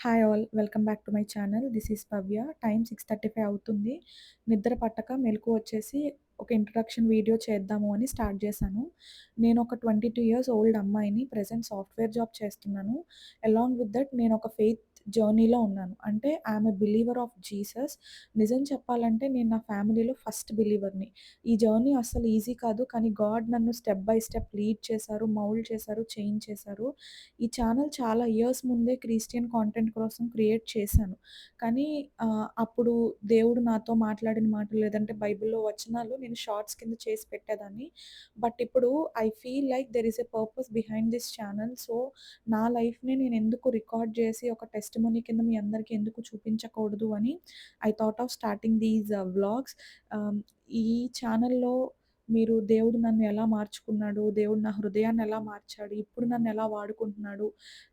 Hi all. Welcome back to my channel. This is Bhavya. Time 6:35 అవుతుంది. నిద్ర పట్టక మెలుకువ వచ్చేసి ఒక ఇంట్రడక్షన్ వీడియో చేద్దాము అని స్టార్ట్ చేశాను. నేను ఒక 22 ఇయర్స్ ఓల్డ్ అమ్మాయిని. ప్రెజెంట్ సాఫ్ట్‌వేర్ జాబ్ చేస్తున్నాను. అలాంగ్ విత్ దట్ నేను ఒక ఫెయిత్ జర్నీలో ఉన్నాను. అంటే I'm a believer of Jesus. నిజం చెప్పాలంటే నేను నా ఫ్యామిలీలో ఫస్ట్ బిలీవర్‌ని. ఈ జర్నీ అస్సలు ఈజీ కాదు. కానీ గాడ్ నన్ను స్టెప్ బై స్టెప్ లీడ్ చేశారు, మౌల్డ్ చేశారు, చేంజ్ చేశారు. ఈ ఛానల్ చాలా ఇయర్స్ ముందే క్రిస్టియన్ కాంటెంట్ కోసం క్రియేట్ చేశాను. కానీ అప్పుడు దేవుడు నాతో మాట్లాడిన మాటలు లేదంటే బైబిల్‌లో వచనాలు నేను షార్ట్స్ కింద చేసి పెట్టేదాన్ని. బట్ ఇప్పుడు I feel like there is a purpose behind this channel. So, నా లైఫ్‌ని నేను ఎందుకు రికార్డ్ చేసి ఒక టెస్టిమనీ కింద మీ అందరికి ఎందుకు చూపించకూడదు అని I thought of starting these vlogs. ఈ ఛానల్‌లో మీరు దేవుడు నన్ను ఎలా మార్చుకున్నాడు, దేవుడు నా హృదయాన్ని ఎలా మార్చాడు, ఇప్పుడు నన్ను ఎలా వాడుకుంటున్నాడు,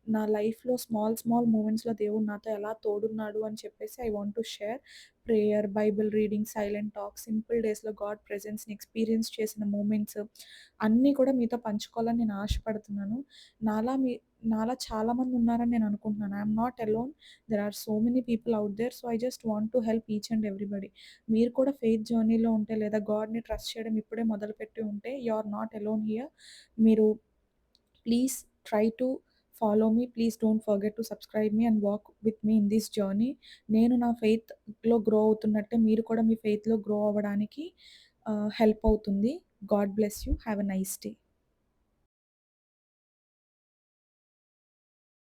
నా లైఫ్‌లో స్మాల్ స్మాల్ మూమెంట్స్‌లో దేవుడు నాతో ఎలా తోడున్నాడు అని చెప్పేసి I want to share. Prayer, Bible reading, silent talk, simple డేస్‌లో గాడ్ ప్రెజెన్స్‌ని ఎక్స్‌పీరియన్స్ చేసిన మూమెంట్స్ అన్నీ కూడా మీతో పంచుకోవాలని నేను ఆశపడుతున్నాను. నాలా మీ నాలా చాలామంది ఉన్నారని నేను అనుకుంటున్నాను. I am not alone. There are so many people out there. So, I just want to help each and everybody. మీరు కూడా ఫెయిత్ జర్నీలో ఉంటే లేదా గాడ్‌ని ట్రస్ట్ చేయడం ఇప్పుడే మొదలుపెట్టి ఉంటే you are not alone here. మీరు please try to follow me. Please don't forget to subscribe me and walk with me in this journey. నేను నా ఫెయిత్‌లో గ్రో అవుతున్నట్టే మీరు కూడా మీ ఫెయిత్‌లో గ్రో అవ్వడానికి హెల్ప్ అవుతుంది. God bless you. Have a nice day.